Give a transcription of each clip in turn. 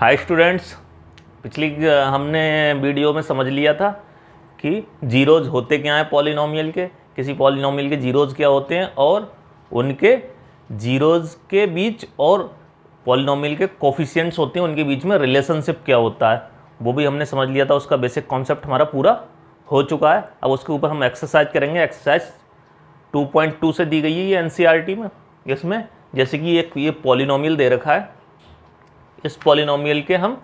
Hi students, पिछली हमने video में समझ लिया था कि जीरोज़ होते क्या हैं पॉलिनोमियल के, किसी पॉलिनोमियल के जीरोज़ क्या होते हैं और उनके जीरोज़ के बीच और पॉलिनोमियल के कोफिशिएंट्स होते हैं उनके बीच में रिलेशनशिप क्या होता है वो भी हमने समझ लिया था। उसका बेसिक कॉन्सेप्ट हमारा पूरा हो चुका है। अब उसके ऊपर हम एक्सरसाइज करेंगे। एक्सरसाइज 2.2 से दी गई है ये एनसीईआरटी में। इसमें जैसे कि एक ये पॉलिनोमियल दे रखा है, इस पॉलिनोमियल के हम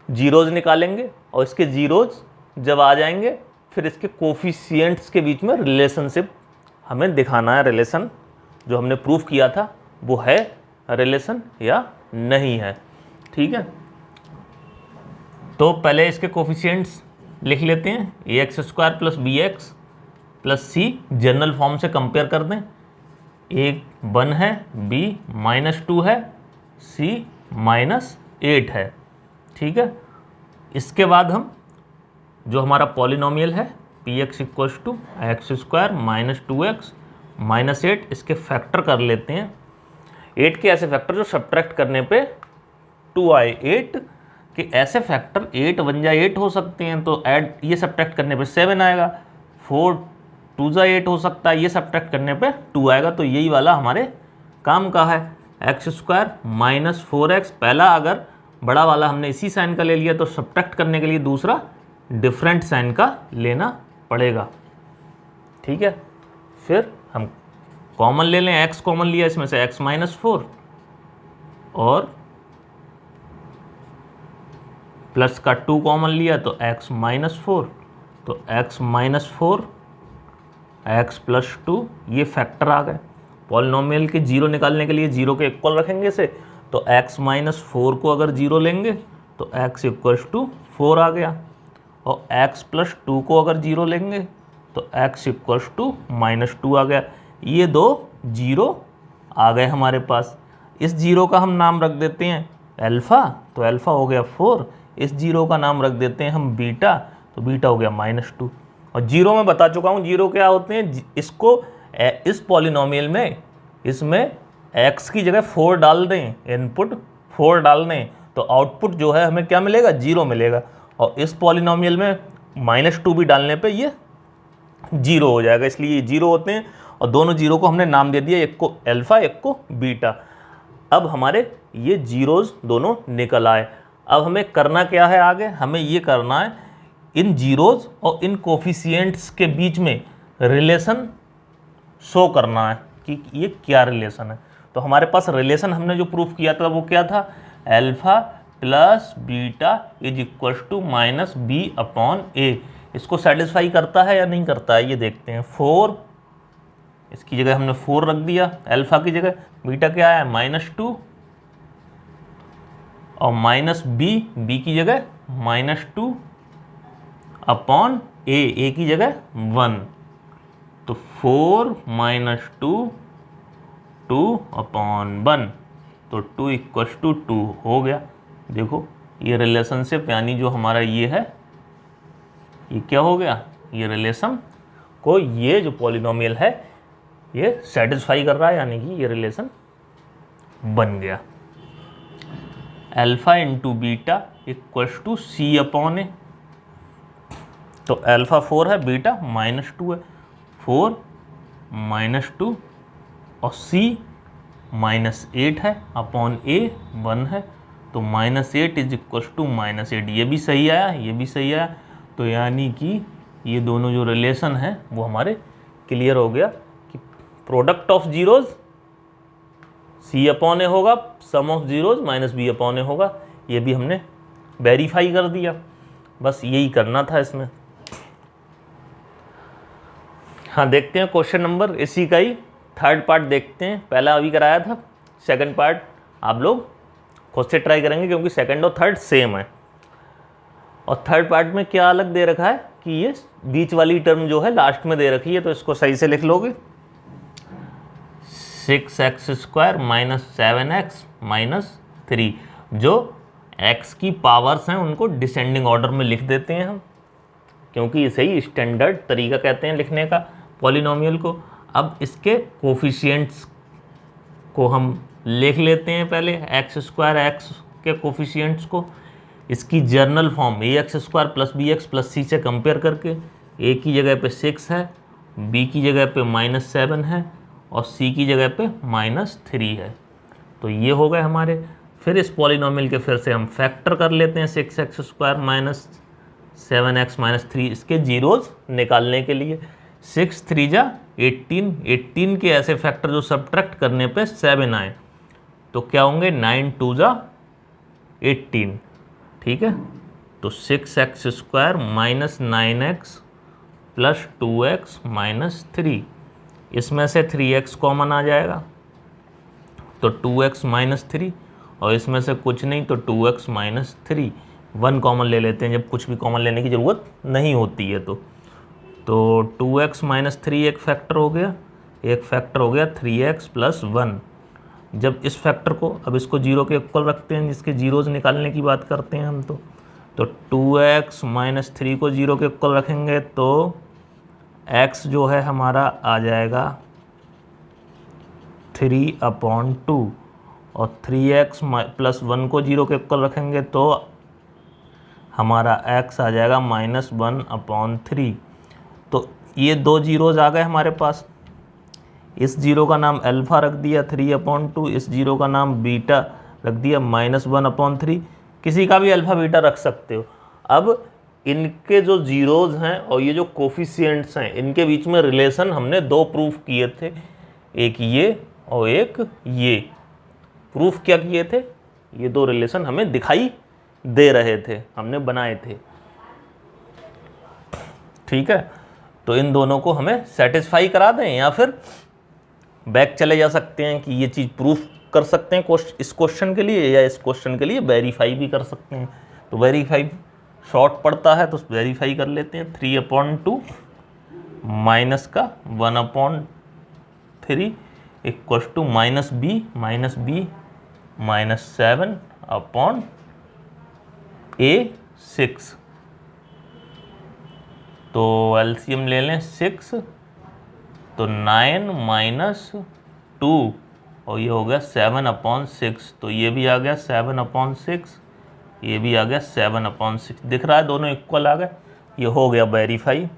जीरोज़ निकालेंगे और इसके जीरोज़ जब आ जाएंगे फिर इसके कोफिशिएंट्स के बीच में रिलेशनशिप हमें दिखाना है। रिलेशन जो हमने प्रूफ किया था वो है रिलेशन या नहीं है। ठीक है, तो पहले इसके कोफिशिएंट्स लिख लेते हैं। ax² plus bx plus c general form से कंपेयर कर दें। a 1 है, b -2 है, c -8 है। ठीक है, इसके बाद हम जो हमारा पॉलिनोमियल है px = x² - 2x -8 इसके फैक्टर कर लेते हैं। 8 के ऐसे फैक्टर जो सब्ट्रैक्ट करने पे 2 आए। 8 के ऐसे फैक्टर 8 1 जा 8 हो सकते हैं, तो ऐड ये सब्ट्रैक्ट करने पे 7 आएगा। 4 2 जा 8 हो सकता है, ये सब्ट्रैक्ट करने पे 2 आएगा। तो यही वाला हमारे काम का है। x² - 4x पहला अगर बड़ा वाला हमने इसी साइन का ले लिया तो सब्ट्रैक्ट करने के लिए दूसरा डिफरेंट साइन का लेना पड़ेगा। ठीक है, फिर हम कॉमन ले लें। x कॉमन लिया इसमें से, x -4 और प्लस का 2 कॉमन लिया तो x -4, तो x -4 x + 2 ये फैक्टर आ गए। पॉलिनोमियल के जीरो निकालने के लिए जीरो के इक्वल रखेंगे इसे, तो x -4 को अगर जीरो लेंगे तो x = 4 आ गया, और x + 2 को अगर जीरो लेंगे तो x = -2 आ गया। ये दो जीरो आ गए हमारे पास। इस जीरो का हम नाम रख देते हैं अल्फ़ा, तो अल्फ़ा हो गया 4। इस जीरो का नाम रख देते हैं हम बीटा, तो बीटा हो गया -2। और जीरो में बता चुका हूँ जीरो क्या होते हैं। इसको इस पॉलिनोमियल में इसमें x की जगह 4 डाल दें, इनपुट 4 डाल दें, तो आउटपुट जो है हमें क्या मिलेगा, 0 मिलेगा। और इस पॉलिनोमियल में -2 भी डालने पे ये 0 हो जाएगा, इसलिए ये 0 होते हैं। और दोनों जीरो को हमने नाम दे दिया, एक को अल्फ़ा एक को बीटा। अब हमारे ये जीरोज़ दोनों निकल आए। अब हमें करना क्या है आगे, हमें ये करना है इन जीरोज़ और इन कोफिशिएंट्स के बीच में रिलेशन शो करना है कि ये क्या रिलेशन है। तो हमारे पास रिलेशन हमने जो प्रूफ किया था वो क्या था, अल्फ़ा + बीटा = -b/a। इसको सेटिस्फाई करता है या नहीं करता है ये देखते हैं। 4 इसकी जगह हमने 4 रख दिया अल्फ़ा की जगह। बीटा क्या है, -2, और -b की जगह -2/a की जगह 1, तो 4 - 2 2/1, तो 2 = 2 हो गया। देखो ये रिलेशनशिप यानी जो हमारा ये है ये क्या हो गया, ये रिलेशन को ये जो पॉलिनोमियल है ये सेटिस्फाई कर रहा है, यानी कि ये रिलेशन बन गया। Alpha × beta = c/a। तो अल्फ़ा 4 है, बीटा -2 है। 4 -2 और c -8 है, अपॉन a 1 है, तो -8 = -8। ये भी सही आया, ये भी सही आया। तो यानी कि ये दोनों जो रिलेशन है वो हमारे क्लियर हो गया कि प्रोडक्ट ऑफ जीरोज़ c/a होगा, सम ऑफ जीरोज़ -b/a होगा। ये भी हमने वेरीफाई कर दिया। बस यही करना था इसमें। हाँ, देखते हैं क्वेश्चन नंबर, इसी का ही थर्ड पार्ट देखते हैं। पहला अभी कराया था, सेकंड पार्ट आप लोग खुद से ट्राई करेंगे क्योंकि सेकंड और थर्ड सेम है। और थर्ड पार्ट में क्या अलग दे रखा है कि ये बीच वाली टर्म जो है लास्ट में दे रखी है, तो इसको सही से लिख लोगे। 6x² - 7x - 3, जो x की पावर्स हैं उनको डिसेंडिंग ऑर्डर में लिख देते हैं हम, क्योंकि इसे ही स्टैंडर्ड तरीका कहते हैं लिखने का पॉलिनोमियल को। अब इसके कोफिशिएंट्स को हम लिख लेते हैं पहले। x² x के कोफिशिएंट्स को इसकी general form a x square plus b x plus c से कंपेयर करके ए की जगह पे 6 है, बी की जगह पे -7 है और सी की जगह पे -3 है। तो ये हो गए हमारे। फिर इस पॉलिनोमियल के फिर से हम फैक्टर कर लेते हैं 6x square minus 7x minus 3 इसके जीरोज़ निकालने के लिए। 6 3 जा 18, 18 के ऐसे फैक्टर जो सब्ट्रैक्ट करने पे 7 आए तो क्या होंगे 9 2 जा 18, ठीक है। तो 6x square minus 9x plus 2x minus 3, इसमें से 3x कॉमन आ जाएगा तो 2x माइनस 3 और इसमें से कुछ नहीं तो 2x माइनस 3, 1 कॉमन ले लेते हैं जब कुछ भी कॉमन लेने की ज़रूरत नहीं होती है। तो 2x माइनस 3 एक फैक्टर हो गया, एक फैक्टर हो गया 3x प्लस 1। जब इस फैक्टर को अब इसको 0 के इक्वल रखते हैं, जिसके जीरोज़ निकालने की बात करते हैं हम, तो 2x माइनस 3 को 0 के इक्वल रखेंगे तो x जो है हमारा आ जाएगा 3/2 और 3x प्लस 1 को 0 के इक्वल रखेंगे तो हमारा x आ जाएगा -1/3। तो ये 2 जीरोज़ आ गए हमारे पास। इस जीरो का नाम अल्फ़ा रख दिया 3/2, इस जीरो का नाम बीटा रख दिया -1/3। किसी का भी अल्फ़ा बीटा रख सकते हो। अब इनके जो जीरोज़ हैं और ये जो कोफिशिएंट्स हैं इनके बीच में रिलेशन हमने 2 प्रूफ किए थे, एक ये और एक ये। प्रूफ क्या किए थे? ये 2 रिलेशन हमें दिखाई दे रहे थे, हमने बनाए थे, ठीक है। तो इन दोनों को हमें सेटिस्फाई करा दें या फिर बैक चले जा सकते हैं कि ये चीज़ प्रूफ कर सकते हैं इस क्वेश्चन के लिए, या इस क्वेश्चन के लिए वेरीफाई भी कर सकते हैं। तो वेरीफाई शॉर्ट पड़ता है तो वेरीफाई कर लेते हैं। 3/2 माइनस का 1/3 इक्वल्स टू -b -7/a6। तो एलसीएम ले लें 6 तो 9 - 2 और ये हो गया 7/6। तो ये भी आ गया 7/6, ये भी आ गया 7/6। दिख रहा है दोनों इक्वल आ गए, ये हो गया वेरीफाई।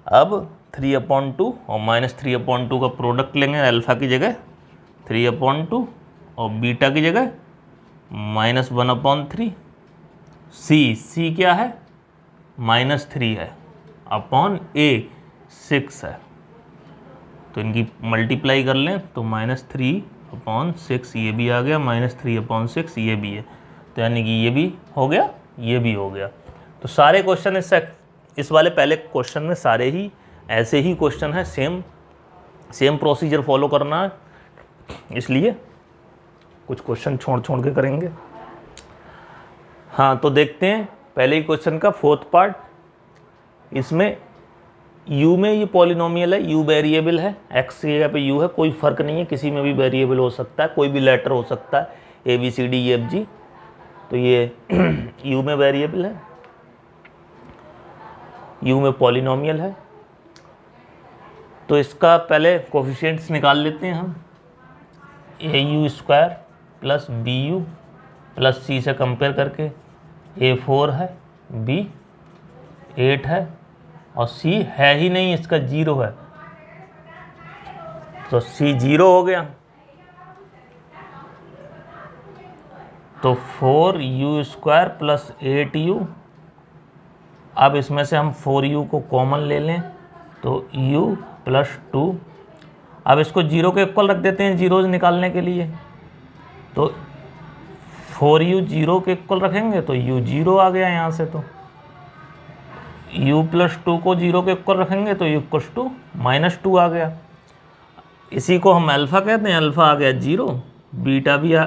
अब 3/2 और -3/2 का प्रोडक्ट लेंगे, अल्फ़ा की जगह 3/2 और बीटा की जगह -1/3। सी क्या है? -3 है अपॉन a 6 है। तो इनकी मल्टीप्लाई कर लें तो -3/6 ये भी आ गया, -3/6 ये भी है। तो यानी कि ये भी हो गया, ये भी हो गया। तो सारे क्वेश्चन इस वाले पहले क्वेश्चन में सारे ही ऐसे ही क्वेश्चन है, सेम प्रोसीजर फॉलो करना है, इसलिए कुछ क्वेश्चन छोड़ के करेंगे। हाँ, तो देखते हैं पहले ही क्वेश्चन का 4th पार्ट। इसमें u में ये पॉलिनोमियल है, u वेरिएबल है, x की जगह पे u है, कोई फ़र्क नहीं है, किसी में भी वेरिएबल हो सकता है, कोई भी लेटर हो सकता है, ABCDEFG। तो ये u में वेरिएबल है, u में पॉलिनोमियल है। तो इसका पहले कोफिशिएंट्स निकाल लेते हैं हम। AU² plus BU plus C से कंपेयर करके A 4 है, B 8 है और C है ही नहीं, इसका 0 है, तो C 0 हो गया। तो 4U² प्लस 8U। अब इसमें से हम 4U को कॉमन ले लें तो U प्लस 2। अब इसको 0 के इक्वल रख देते हैं जीरोज़ निकालने के लिए। तो 4U 0 के इक्वल रखेंगे तो U 0 आ गया यहाँ से। तो U प्लस 2 को 0 के इक्वल रखेंगे तो U इक्वल्स टू -2 आ गया। इसी को हम अल्फ़ा कहते हैं, अल्फ़ा आ गया 0, बीटा भी आ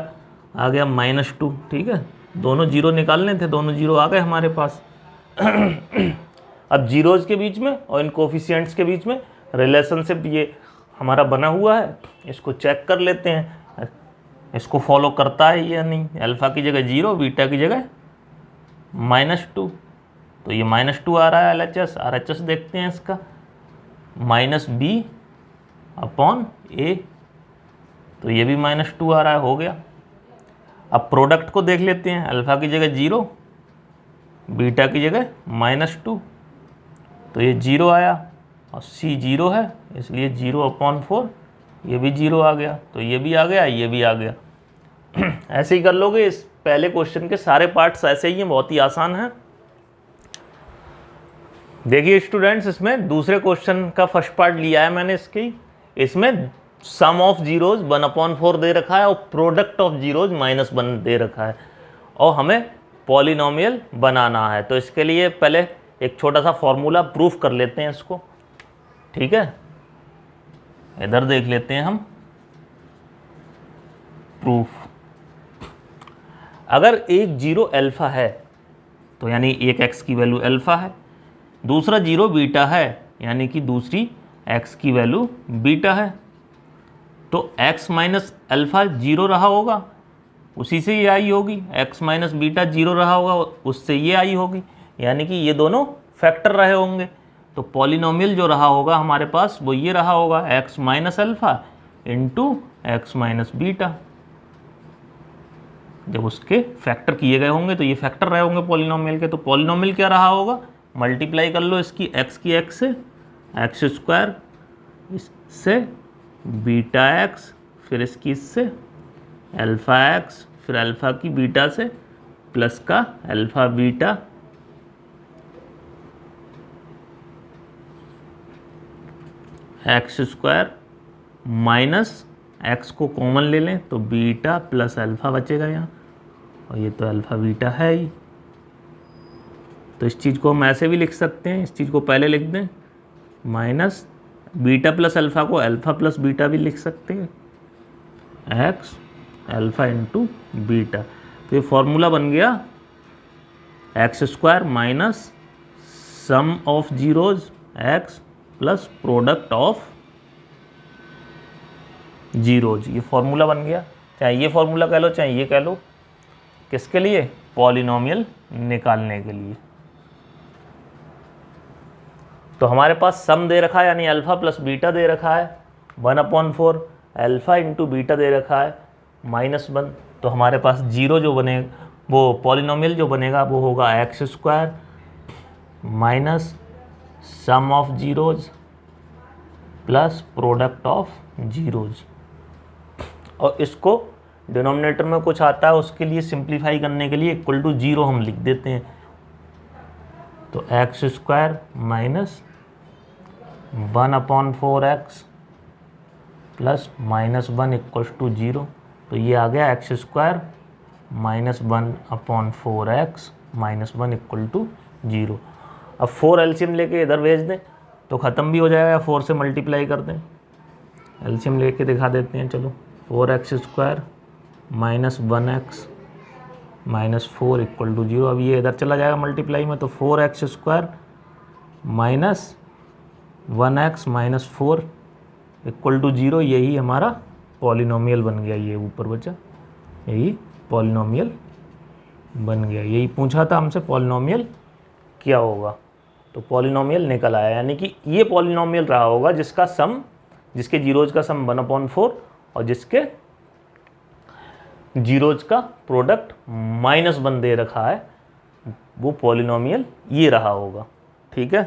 गया -2, ठीक है। दोनों 0 निकालने थे, दोनों 0 आ गए हमारे पास। अब जीरोज़ के बीच में और इन कोफिशिएंट्स के बीच में रिलेशनशिप ये हमारा बना हुआ है, इसको चेक कर लेते हैं, इसको फॉलो करता है या नहीं। अल्फ़ा की जगह 0, बीटा की जगह -2, तो ये -2 आ रहा है RHS देखते हैं इसका, -b/a, तो ये भी -2 आ रहा है, हो गया। अब प्रोडक्ट को देख लेते हैं, अल्फ़ा की जगह 0, बीटा की जगह -2, तो ये 0 आया और C 0 है, इसलिए 0/4 ये भी 0 आ गया, तो ये भी आ गया, ये भी आ गया। ऐसे ही कर लोगे। इस पहले क्वेश्चन के सारे पार्ट्स ऐसे ही हैं, बहुत ही आसान है। देखिए स्टूडेंट्स, इसमें दूसरे क्वेश्चन का फर्स्ट पार्ट लिया है मैंने इसमें सम ऑफ जीरोज 1/4 दे रखा है और प्रोडक्ट ऑफ जीरोज -1 दे रखा है और हमें पॉलिनोमियल बनाना है। तो इसके लिए पहले एक छोटा सा फॉर्मूला प्रूफ कर लेते हैं इसको, ठीक है। इधर देख लेते हैं हम प्रूफ। अगर एक 0 अल्फ़ा है तो यानी एक x की वैल्यू अल्फ़ा है, दूसरा 0 बीटा है यानी कि दूसरी x की वैल्यू बीटा है, तो x माइनस अल्फ़ा 0 रहा होगा, उसी से ये आई होगी, x माइनस बीटा 0 रहा होगा, उससे ये आई होगी, यानी कि ये दोनों फैक्टर रहे होंगे। तो पॉलिनोमियल जो रहा होगा हमारे पास वो ये रहा होगा, x minus alpha into x minus beta. जब उसके फैक्टर किए गए होंगे तो ये फैक्टर रहे होंगे पॉलिनोमियल के। तो पॉलिनोमियल क्या रहा होगा, मल्टीप्लाई कर लो इसकी x की x से, एक्स स्क्वायर, इससे बीटा x, फिर इसकी इससे अल्फ़ा x, फिर अल्फ़ा की बीटा से प्लस का alpha beta x square minus x को कॉमन ले लें तो बीटा प्लस अल्फ़ा बचेगा यहाँ, और ये तो अल्फ़ा बीटा है ही। तो इस चीज़ को हम ऐसे भी लिख सकते हैं, इस चीज़ को पहले लिख दें, माइनस बीटा प्लस अल्फ़ा को अल्फ़ा प्लस बीटा भी लिख सकते हैं, एक्स अल्फ़ा इंटू बीटा। तो ये फॉर्मूला बन गया x square minus sum of zeros x plus product of zeros. ये फॉर्मूला बन गया, चाहे ये फॉर्मूला कह लो चाहे ये कह लो, किसके लिए, पॉलिनोमियल निकालने के लिए। तो हमारे पास सम दे रखा है यानी अल्फ़ा प्लस बीटा दे रखा है 1/4, अल्फ़ा इंटू बीटा दे रखा है -1। तो हमारे पास जीरो जो बनेगा, वो पॉलिनोमियल जो बनेगा वो होगा x square minus sum of zeros plus product of zeros. और इसको डिनोमिनेटर में कुछ आता है उसके लिए सिंप्लीफाई करने के लिए इक्वल टू 0 हम लिख देते हैं। तो x square minus 1/4x plus -1 equals to 0। तो ये आ गया x square minus 1/4x -1 equal to 0। अब 4 एलसीएम लेके इधर भेज दें तो ख़त्म भी हो जाएगा, 4 से मल्टीप्लाई कर दें, एलसीएम लेके दिखा देते हैं। चलो 4x square minus 1x minus 4 equal to 0। अब ये इधर चला जाएगा मल्टीप्लाई में, तो 4x square minus 1x minus 4 equal to 0। यही हमारा पॉलिनोमियल बन गया, ये ऊपर बचा, यही पॉलिनोमियल बन गया। यही पूछा था हमसे पॉलिनोमियल क्या होगा, तो पॉलिनोमियल निकल आया। यानी कि ये पॉलिनोमियल रहा होगा जिसका सम, जिसके जीरोज का सम 1/4 और जिसके जीरोज का प्रोडक्ट -1 दे रखा है, वो पॉलिनोमियल ये रहा होगा। ठीक है,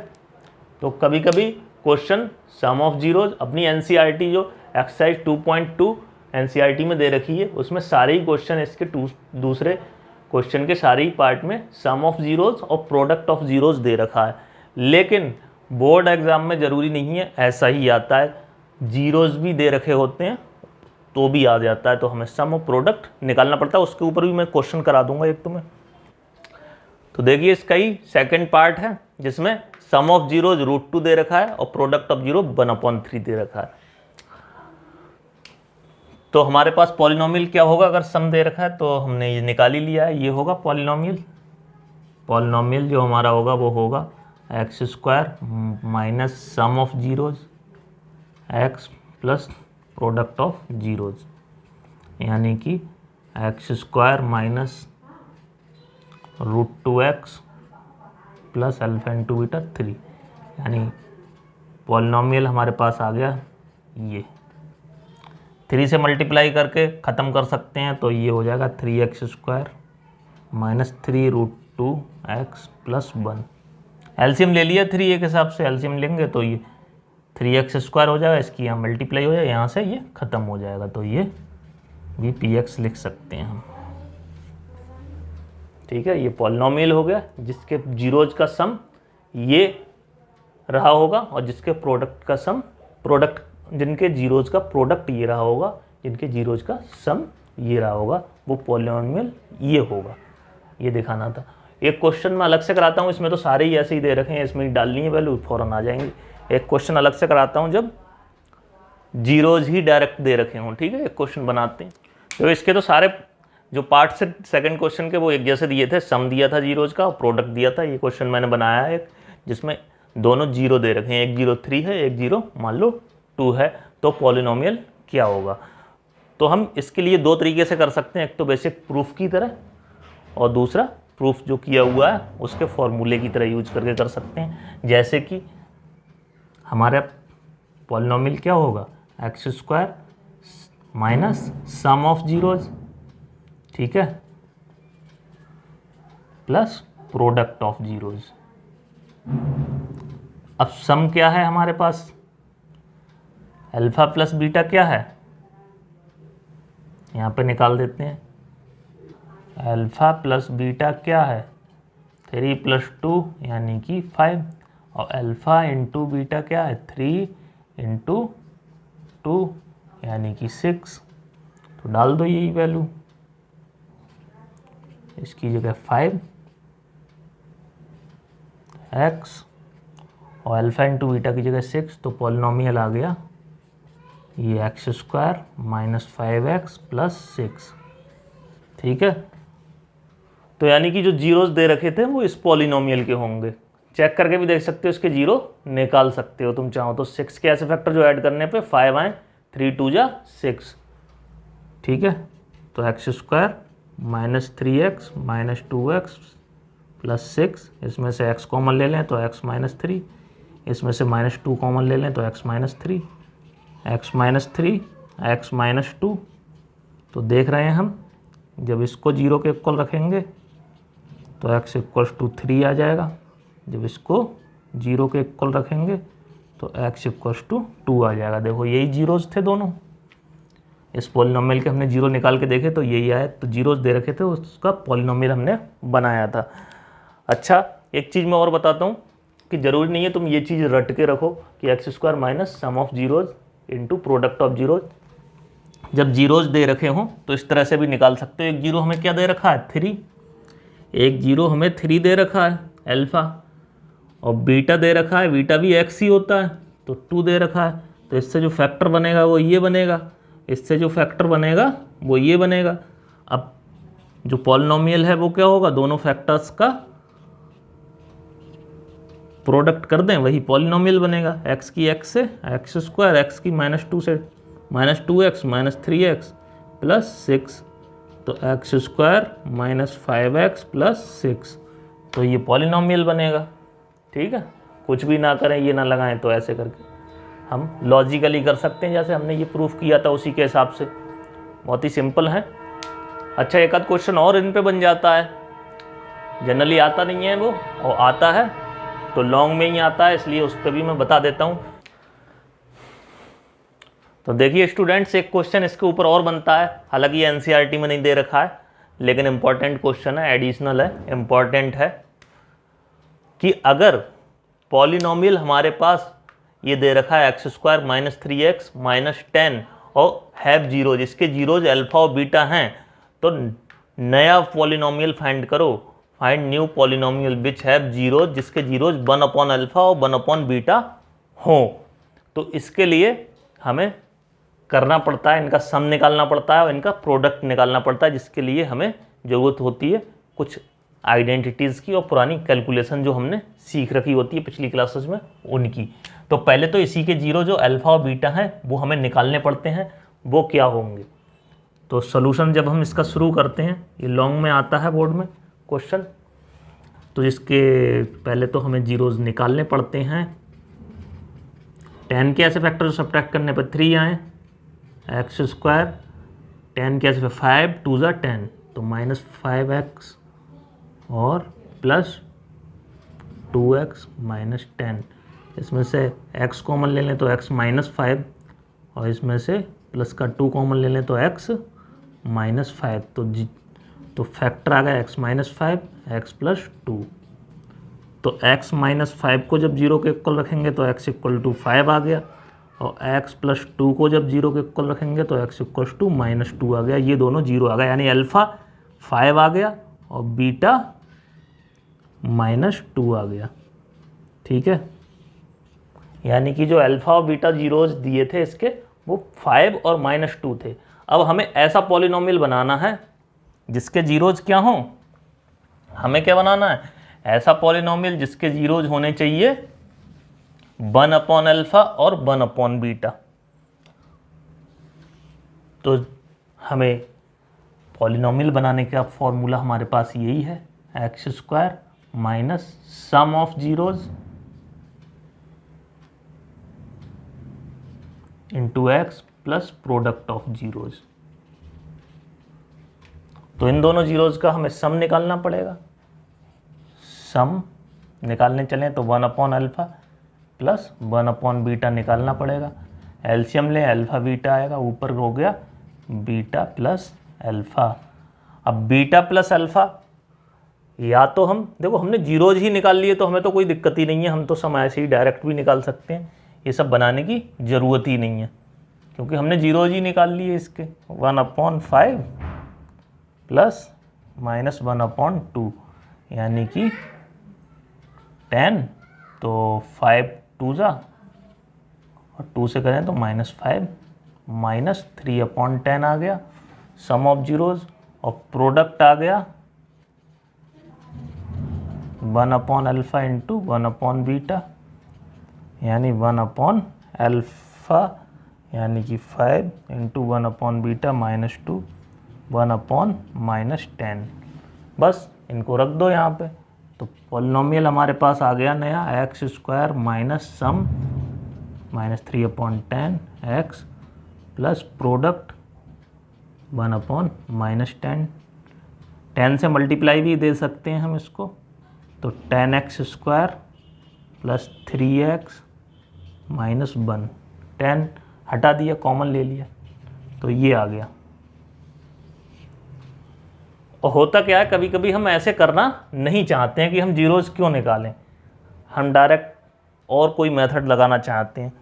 तो कभी कभी क्वेश्चन सम ऑफ जीरोज अपनी एनसीईआरटी जो एक्सरसाइज 2.2 एनसीईआरटी में दे रखी है उसमें सारे ही क्वेश्चन इसके दूसरे क्वेश्चन के सारे ही पार्ट में सम ऑफ जीरोज और प्रोडक्ट ऑफ जीरोज दे रखा है। लेकिन बोर्ड एग्जाम में ज़रूरी नहीं है ऐसा ही आता है, जीरोज भी दे रखे होते हैं तो भी आ जाता है। तो हमें सम और प्रोडक्ट निकालना पड़ता है, उसके ऊपर भी मैं क्वेश्चन करा दूंगा एक तुम्हें। तो देखिए इसका ही सेकंड पार्ट है जिसमें सम ऑफ जीरोज √2 दे रखा है और प्रोडक्ट ऑफ जीरो 1/3 दे रखा है। तो हमारे पास पॉलिनोमियल क्या होगा अगर सम दे रखा है, तो हमने ये निकाल ही लिया है, ये होगा पॉलिनोमियल। पॉलिनोमियल जो हमारा होगा वो होगा x square minus sum of zeros x plus product of zeros, यानी कि x square minus √2x plus alpha into beta 3। यानी पॉलिनोमियल हमारे पास आ गया ये। 3 से मल्टीप्लाई करके ख़त्म कर सकते हैं, तो ये हो जाएगा 3x² माइनस 3√2x + 1। एलसीएम ले लिया 3a के हिसाब से, एलसीएम लेंगे तो ये 3x² हो जाएगा, इसकी यहाँ मल्टीप्लाई हो जाएगा, यहाँ से ये ख़त्म हो जाएगा, तो ये भी px लिख सकते हैं हम। ठीक है, ये पॉलिनोमियल हो गया जिसके जीरोज का सम ये रहा होगा और जिसके प्रोडक्ट का सम, प्रोडक्ट जिनके जीरोज का प्रोडक्ट ये रहा होगा, जिनके जीरोज का सम ये रहा होगा, वो पॉलिनोमियल ये होगा। ये दिखाना था। एक क्वेश्चन मैं अलग से कराता हूँ, इसमें तो सारे ही ऐसे ही दे रखे हैं, इसमें डालनी है वैल्यू फ़ौरन आ जाएंगी। एक क्वेश्चन अलग से कराता हूँ जब जीरोज ही डायरेक्ट दे रखे हों। ठीक है, एक क्वेश्चन बनाते हैं। तो इसके तो सारे जो पार्ट से सेकंड क्वेश्चन के वो एक जैसे दिए थे, सम दिया था जीरोज का और प्रोडक्ट दिया था। ये क्वेश्चन मैंने बनाया है एक जिसमें दोनों जीरो दे रखे हैं, एक 0 3 है, एक 0 मान लो 2 है, तो पॉलिनोमियल क्या होगा। तो हम इसके लिए दो तरीके से कर सकते हैं, एक तो बेसिक प्रूफ की तरह और दूसरा प्रूफ जो किया हुआ है उसके फॉर्मूले की तरह यूज करके कर सकते हैं। जैसे कि हमारा पॉलिनोमियल क्या होगा, x² minus sum of zeros, ठीक है, प्लस प्रोडक्ट ऑफ जीरोज। अब सम क्या है हमारे पास, अल्फा प्लस बीटा क्या है, यहाँ पे निकाल देते हैं। अल्फा प्लस बीटा क्या है, 3 + 2 यानी कि 5, और अल्फा इंटू बीटा क्या है, 3 × 2 यानी कि 6। तो डाल दो यही वैल्यू, इसकी जगह 5x और अल्फा इंटू बीटा की जगह 6, तो पॉलिनोमियल आ गया ये x² माइनस 5x + 6। ठीक है, तो यानी कि जो जीरोस दे रखे थे वो इस पॉलिनोमियल के होंगे। चेक करके भी देख सकते हो, इसके जीरो निकाल सकते हो तुम चाहो तो। 6 के ऐसे फैक्टर जो ऐड करने पे 5 आए, 3 × 2 = 6। ठीक है, तो x² minus 3x minus 2x + 6, इसमें से x कॉमन ले लें तो x - 3, इसमें से -2 कॉमन ले लें तो x - 3, x - 3 x - 2। तो देख रहे हैं हम जब इसको 0 के इक्वल रखेंगे तो x = 3 आ जाएगा, जब इसको 0 के इक्वल रखेंगे तो x = 2 आ जाएगा। देखो यही जीरोज थे दोनों, इस पॉलिनोमियल के हमने जीरो निकाल के देखे तो यही आए, तो जीरोज दे रखे थे, उसका पॉलिनोमियल हमने बनाया था। अच्छा, एक चीज़ मैं और बताता हूँ कि ज़रूरी नहीं है तुम ये चीज़ रट के रखो कि x² minus sum of zeros into product of zeros. जब जीरोज दे रखे हों तो इस तरह से भी निकाल सकते हो। एक जीरो हमें क्या दे रखा है, 3, एक जीरो हमें 3 दे रखा है अल्फा, और बीटा दे रखा है, बीटा भी x ही होता है, तो 2 दे रखा है। तो इससे जो फैक्टर बनेगा वो ये बनेगा, इससे जो फैक्टर बनेगा वो ये बनेगा। अब जो पॉलिनोमियल है वो क्या होगा, दोनों फैक्टर्स का प्रोडक्ट कर दें वही पॉलिनोमियल बनेगा। x की x से x², x की -2 से -2x माइनस 3x + 6, तो x² माइनस 5x + 6, तो ये पॉलिनोमियल बनेगा। ठीक है, कुछ भी ना करें, ये ना लगाएं, तो ऐसे करके हम लॉजिकली कर सकते हैं जैसे हमने ये प्रूफ किया था उसी के हिसाब से। बहुत ही सिंपल है। अच्छा, एक आध क्वेश्चन और इन पे बन जाता है, जनरली आता नहीं है वो, और आता है तो लॉन्ग में ही आता है, इसलिए उस पर भी मैं बता देता हूँ। तो देखिए स्टूडेंट्स, एक क्वेश्चन इसके ऊपर और बनता है, हालांकि ये एनसीईआरटी में नहीं दे रखा है, लेकिन इम्पॉर्टेंट क्वेश्चन है, एडिशनल है, इम्पॉर्टेंट है, कि अगर पॉलिनोमियल हमारे पास ये दे रखा है x² माइनस 3x माइनस 10 और हैव जीरो, जिसके जीरोज अल्फा और बीटा हैं, तो नया पॉलिनोमियल फाइंड करो, find new polynomial which have zero, जिसके जीरोज 1/α और 1/β हो। तो इसके लिए हमें करना पड़ता है, इनका सम निकालना पड़ता है और इनका प्रोडक्ट निकालना पड़ता है, जिसके लिए हमें ज़रूरत होती है कुछ आइडेंटिटीज़ की और पुरानी कैलकुलेशन जो हमने सीख रखी होती है पिछली क्लासेस में उनकी। तो पहले तो इसी के जीरो जो अल्फा और बीटा हैं वो हमें निकालने पड़ते हैं, वो क्या होंगे। तो सॉल्यूशन जब हम इसका शुरू करते हैं, ये लॉन्ग में आता है बोर्ड में क्वेश्चन, तो इसके पहले तो हमें जीरोज निकालने पड़ते हैं। 10 के ऐसे फैक्टर सब्ट्रैक्ट करने पर 3 आए, एक्स स्क्वायर, 10 कैसे 5 2 ज़ा 10, तो -5x और प्लस 2x -10। इसमें से x कॉमन ले लें तो x -5 और इसमें से प्लस का 2 कॉमन ले लें तो x -5, तो फैक्टर आ गया x -5 x + 2। तो x -5 को जब 0 के इक्वल रखेंगे तो x = 5 आ गया, और x + 2 को जब 0 के इक्वल रखेंगे तो x = -2 आ गया। ये दोनों 0 आ गया, यानी अल्फ़ा 5 आ गया और बीटा -2 आ गया। ठीक है, यानी कि जो अल्फ़ा और बीटा जीरोज दिए थे इसके, वो 5 और -2 थे। अब हमें ऐसा पॉलिनोमियल बनाना है जिसके जीरोज क्या हों। हमें क्या बनाना है? ऐसा पॉलिनोमियल जिसके जीरोज होने चाहिए 1/अल्फ़ा और 1/बीटा। तो हमें पॉलिनोमियल बनाने का फॉर्मूला हमारे पास यही है, x² minus sum of zeros into x plus product of zeros. तो इन दोनों जीरोज का हमें सम निकालना पड़ेगा। सम निकालने चलें तो 1/अल्फ़ा प्लस 1/बीटा निकालना पड़ेगा। एलसीएम लें, अल्फ़ा बीटा आएगा, ऊपर हो गया बीटा प्लस अल्फ़ा। अब बीटा प्लस अल्फ़ा, या तो हम देखो हमने जीरोज ही निकाल लिए तो हमें तो कोई दिक्कत ही नहीं है, हम तो सम ऐसे ही डायरेक्ट भी निकाल सकते हैं, ये सब बनाने की ज़रूरत ही नहीं है क्योंकि हमने जीरोज ही निकाल लिए इसके। 1/5 प्लस -1/2 यानी कि 10, तो 5 2 ज़ा और 2 से करें तो -5 -3/10 आ गया सम ऑफ जीरोज, और प्रोडक्ट आ गया 1/अल्फ़ा इंटू 1/बीटा यानी 1/अल्फ़ा यानी कि 5 इंटू 1/बीटा -2 1/-10। बस इनको रख दो यहाँ पे, तो पॉलिनोमियल हमारे पास आ गया नया x² minus sum -3/10 x plus product 1/-10। 10 से मल्टीप्लाई भी दे सकते हैं हम इसको, तो 10x² प्लस 3x माइनस 1। 10 हटा दिया, कॉमन ले लिया, तो ये आ गया। और होता क्या है, कभी कभी हम ऐसे करना नहीं चाहते हैं कि हम जीरोज क्यों निकालें, हम डायरेक्ट और कोई मेथड लगाना चाहते हैं।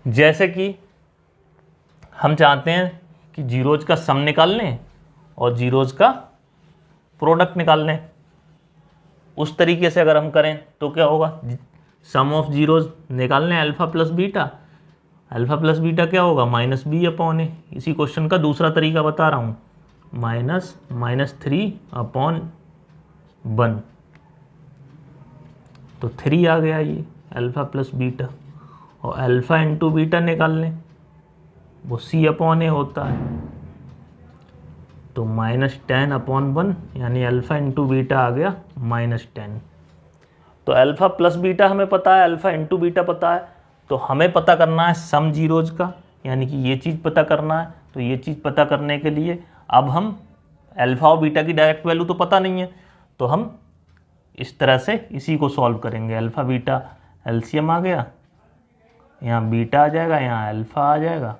जैसे कि हम चाहते हैं कि जीरोज का सम निकाल लें और जीरोज का प्रोडक्ट निकाल लें। उस तरीके से अगर हम करें तो क्या होगा, सम ऑफ जीरोज निकाल लें alpha plus beta. Alpha plus beta क्या होगा, -b/a। इसी क्वेश्चन का दूसरा तरीका बता रहा हूँ, -3/1। तो 3 आ गया ये अल्फ़ा प्लस बीटा, और अल्फ़ा इंटू बीटा निकाल लें, वो c/a होता है, तो -10/1 यानी अल्फ़ा इंटू बीटा आ गया -10। तो अल्फ़ा प्लस बीटा हमें पता है, अल्फ़ा इंटू बीटा पता है, तो हमें पता करना है सम जीरोज का, यानी कि ये चीज़ पता करना है। तो ये चीज़ पता करने के लिए अब हम अल्फ़ा और बीटा की डायरेक्ट वैल्यू तो पता नहीं है, तो हम इस तरह से इसी को सॉल्व करेंगे। अल्फ़ा बीटा एलसीएम आ गया, यहाँ बीटा आ जाएगा, यहाँ अल्फ़ा आ जाएगा।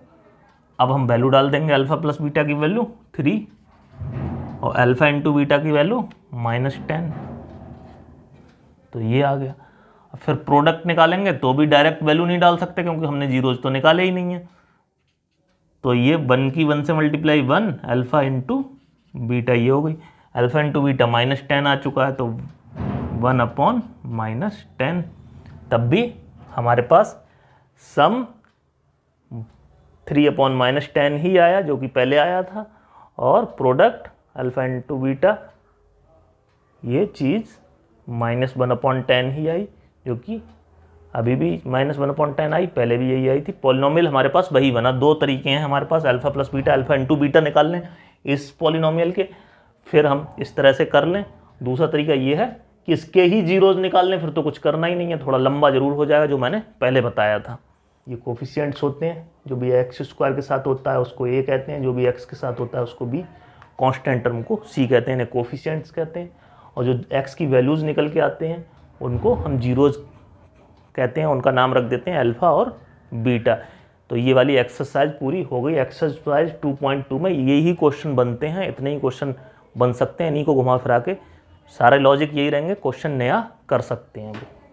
अब हम वैल्यू डाल देंगे, अल्फ़ा प्लस बीटा की वैल्यू 3 और अल्फ़ा इंटू बीटा की वैल्यू -10, तो ये आ गया। फिर प्रोडक्ट निकालेंगे तो भी डायरेक्ट वैल्यू नहीं डाल सकते क्योंकि हमने जीरोज तो निकाले ही नहीं है, तो ये 1 की 1 से मल्टीप्लाई 1 अल्फ़ा इंटू बीटा, ये हो गई। अल्फ़ा इंटू बीटा -10 आ चुका है, तो 1/-10। तब भी हमारे पास सम 3/-10 ही आया जो कि पहले आया था, और प्रोडक्ट अल्फ़ा इंटू बीटा ये चीज़ -1/10 ही आई, जो कि अभी भी -1/10 आई, पहले भी यही आई थी। पॉलिनोमियल हमारे पास वही बना। दो तरीके हैं हमारे पास, alpha plus beta, alpha into beta निकाल लें इस पॉलिनोमियल के, फिर हम इस तरह से कर लें। दूसरा तरीका ये है कि इसके ही जीरोज निकाल लें, फिर तो कुछ करना ही नहीं है, थोड़ा लंबा जरूर हो जाएगा जो मैंने पहले बताया था। ये कोफिशिएंट्स होते हैं, जो भी एक्स स्क्वायर के साथ होता है उसको ए कहते हैं, जो भी एक्स के साथ होता है उसको बी, कांस्टेंट टर्म को सी कहते हैं, इन्हें कोफिशिएंट्स कहते हैं। और जो एक्स की वैल्यूज़ निकल के आते हैं उनको हम जीरोज कहते हैं, उनका नाम रख देते हैं अल्फ़ा और बीटा। तो ये वाली एक्सरसाइज पूरी हो गई। एक्सरसाइज 2.2 में यही क्वेश्चन बनते हैं, इतने ही क्वेश्चन बन सकते हैं, इन्हीं को घुमा फिरा के सारे लॉजिक यही रहेंगे, क्वेश्चन नया कर सकते हैं वो।